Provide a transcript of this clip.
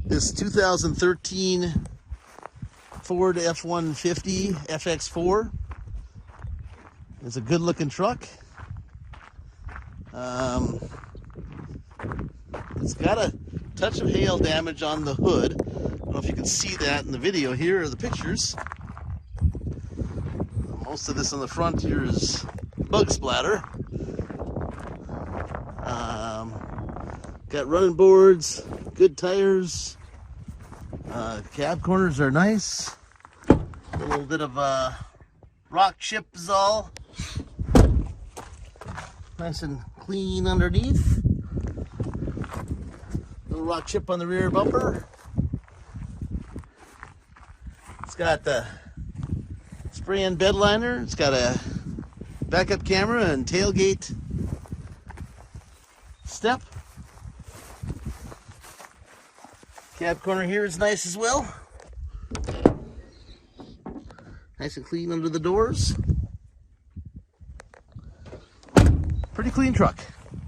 This 2013 Ford F150 FX4 is a good looking truck. It's got a touch of hail damage on the hood. I don't know if you can see that in the video. Here are the pictures. Most of this on the front here is bug splatter. Got running boards, good tires. Cab corners are nice. A little bit of rock chip is all. Nice and clean underneath. Little rock chip on the rear bumper. It's got the spray-in bed liner. It's got a backup camera and tailgate step. Cab corner here is nice as well. Nice and clean under the doors. Pretty clean truck.